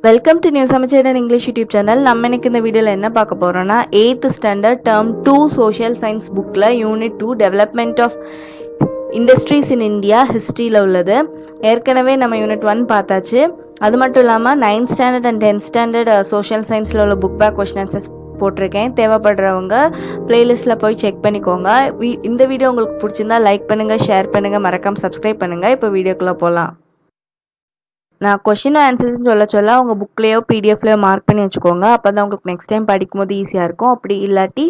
Welcome to new சமைச்சர் English YouTube channel. நம்ம இன்னைக்கு இந்த வீடியோவில் என்ன பார்க்க போகிறோம்னா 8th standard term 2 social science புக்கில் unit 2 development of industries in India ஹிஸ்ட்ரியில் உள்ளது. ஏற்கனவே நம்ம யூனிட் 1 பார்த்தாச்சு. அது மட்டும் இல்லாமல் 9th standard and 10th standard social சயின்ஸில் உள்ள புக் பேக் கொஸ்டின் ஆன்சர்ஸ் போட்டிருக்கேன். தேவைப்படுறவங்க பிளேலிஸ்ட்டில் போய் செக் பண்ணிக்கோங்க. இந்த வீடியோ உங்களுக்கு பிடிச்சிருந்தா லைக் பண்ணுங்கள், ஷேர் பண்ணுங்கள், மறக்காமல் சப்ஸ்கிரைப் பண்ணுங்கள். இப்போ வீடியோக்குள்ளே போகலாம். நான் கொஷின் ஆன்சர்ஸ்னு சொல்ல உங்கள் புக்லேயோ பிடிஎஃப்லையோ மார்க் பண்ணி வச்சுக்கோங்க. அப்போ தான் உங்களுக்கு நெக்ஸ்ட் டைம் படிக்கும்போது ஈஸியாக இருக்கும். அப்படி இல்லாட்டி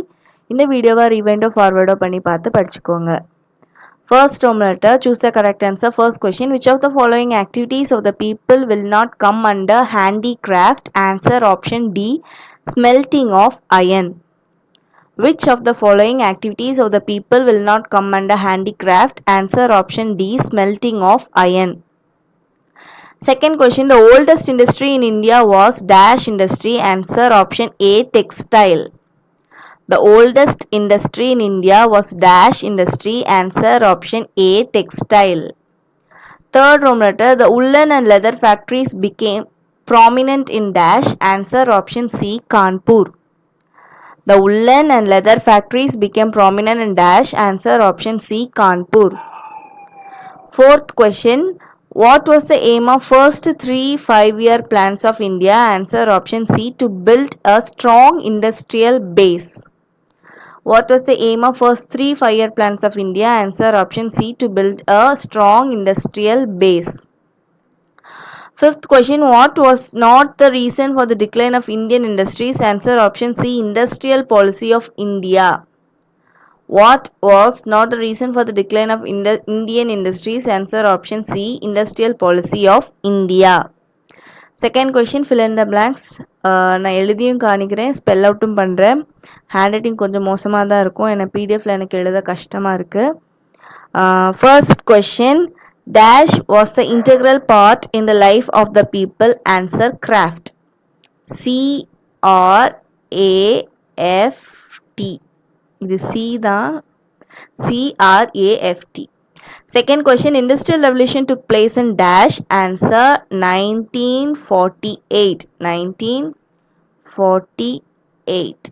இந்த வீடியோவை ரிவைண்டோ ஃபார்வர்டோ பண்ணி பார்த்து படிச்சுக்கோங்க. First home letter, choose the correct answer. First question, which of the following activities of the people will not come under handicraft? Answer option D, smelting of iron. Which of the following activities of the people will not come under handicraft? Answer option D, smelting of iron. Second question, the oldest industry in India was dash industry. Answer option A, textile. The oldest industry in India was dash industry. Answer option A, textile. Third home letter, the woolen and leather factories became prominent in dash. Answer option C, Kanpur. The woolen and leather factories became prominent in dash. Answer option C, Kanpur. Fourth question, what was the aim of first 3 5-year plans of India? Answer option C, to build a strong industrial base. What was the aim of first 3 5-year plans of India? Answer option C, to build a strong industrial base. Fifth question, what was not the reason for the decline of Indian industries? Answer option C, industrial policy of India. What was not the reason for the decline of Indian industries? Answer option C, industrial policy of India. Second question, fill in the blanks. நான் எழுதியும் காணிக்கிறேன், spell அவுட்டும் பண்ணுறேன். Hand writing கொஞ்சம் மோசமாக தான் இருக்கும், ஏன்னா பிடிஎஃப்ல எனக்கு எழுத கஷ்டமாக இருக்குது. First question, dash was the integral part in the life of the people. Answer craft. CRAFT. இது C தான், CRAFT. Second question, industrial revolution took place in dash. Answer 1948. 1948.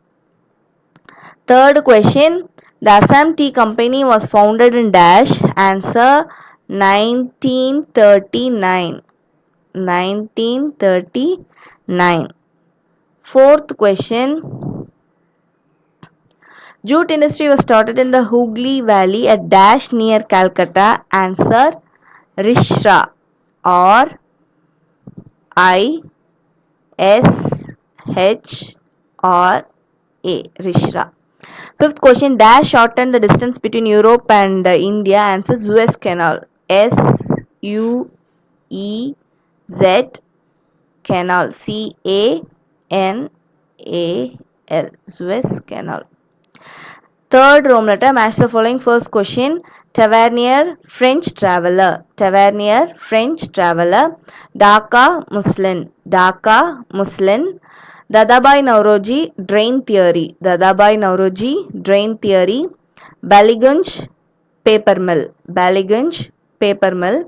Third question, the Assam Tea Company was founded in dash. Answer 1939. 1939. Fourth question, jute industry was started in the Hooghly Valley at dash near Calcutta. Answer Rishra. R I S H R A. Rishra. Fifth question, dash shortened the distance between Europe and India. Answer Suez Canal. SUEZ Canal. CANAL. Suez Canal. Third Rome letter, match the following. First question, Tavernier, French traveler. Tavernier, French traveler. Dhaka, Muslin. Dhaka, Muslin. Dadabhai Nauroji, drain theory. Dadabhai Nauroji, drain theory. Ballygunge, paper mill. Ballygunge, paper mill.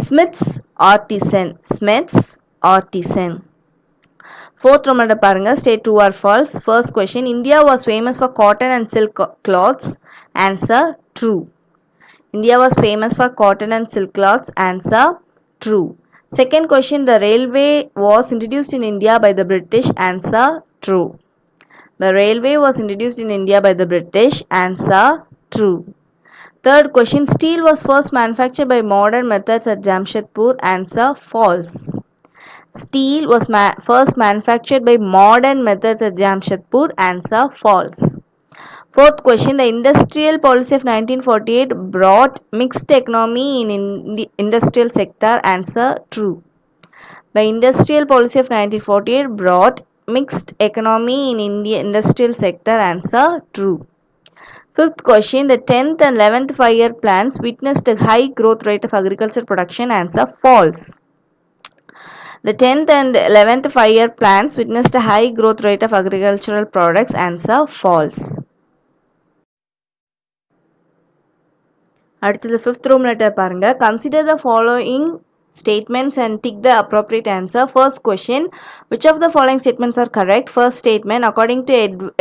Smith's artisan. Smith's artisan. Fourth Roman பாருங்க, state true or false. First question, India was famous for cotton and silk cloths. Answer true. India was famous for cotton and silk cloths. Answer true. Second question, the railway was introduced in India by the British. Answer true. The railway was introduced in India by the British. Answer true. Third question, steel was first manufactured by modern methods at Jamshedpur. Answer false. Steel was first manufactured by modern methods at Jamshedpur. Answer false. Fourth question, the industrial policy of 1948 brought mixed economy in the industrial sector. Answer true. The industrial policy of 1948 brought mixed economy in India industrial sector. Answer true. Fifth question, the 10th and 11th 5-year plans witnessed a high growth rate of agricultural production. Answer false. The 10th and 11th 5-year plans witnessed a high growth rate of agricultural products. Answer false. அடுத்தது fifth room letter பாருங்க. Consider the following statements and tick the appropriate answer. First question, which of the following statements are correct? First statement, according to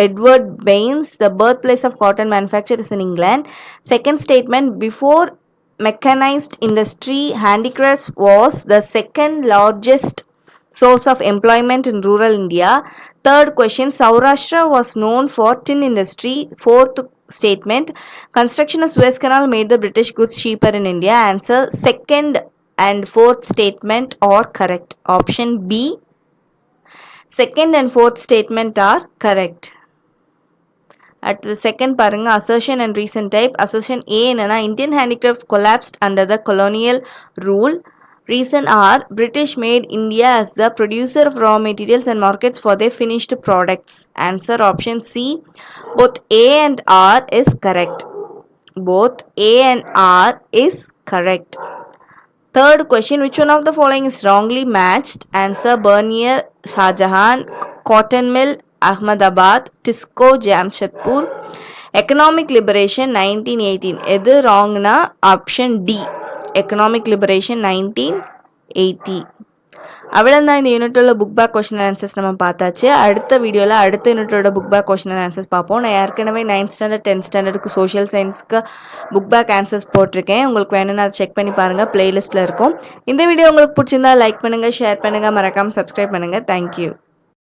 Edward Baines, the birthplace of cotton manufacture is in England. Second statement, before mechanized industry, handicrafts was the second largest source of employment in rural India. Third question, Saurashtra was known for tin industry. Fourth statement, construction of Suez Canal made the British goods cheaper in India. Answer, second and fourth statement are correct. Option B, second and fourth statement are correct. At the second பாருங்க, assertion and reason type. Assertion A என்னன்னா, Indian handicrafts collapsed under the colonial rule. Reason R, British made India as the producer of raw materials and markets for their finished products. Answer option C, both A and R is correct. Both A and R is correct. Third question, which one of the following is wrongly matched? Answer, Bernier, Shahjahan, Cotton Mill, Ahmedabad, Tisco, Jamshedpur. Economic liberation 1918. எது wrongனா option D, economic liberation 1980. அவ்வளோதான் இந்த யூனிட்டோட book back question answers நம்ம பார்த்தாச்சு. அடுத்த வீடியோவில் அடுத்த யூனிட்டோட புக் பேக் கொஸ்டின் ஆன்சர்ஸ் பார்ப்போம். நான் ஏற்கனவே 9th ஸ்டாண்டர்ட் 10th ஸ்டாண்டர்டுக்கு சோஷியல் சயின்ஸ்க்கு புக் பேக் ஆன்சர்ஸ் போட்டிருக்கேன். உங்களுக்கு வேணும்னா அதை செக் பண்ணி பாருங்கள், பிளேலிஸ்ட்டில் இருக்கும். இந்த வீடியோ உங்களுக்கு பிடிச்சிருந்தா லைக் பண்ணுங்கள், ஷேர் பண்ணுங்கள், மறக்காமல் சப்ஸ்கிரைப் பண்ணுங்கள். தேங்க்யூ.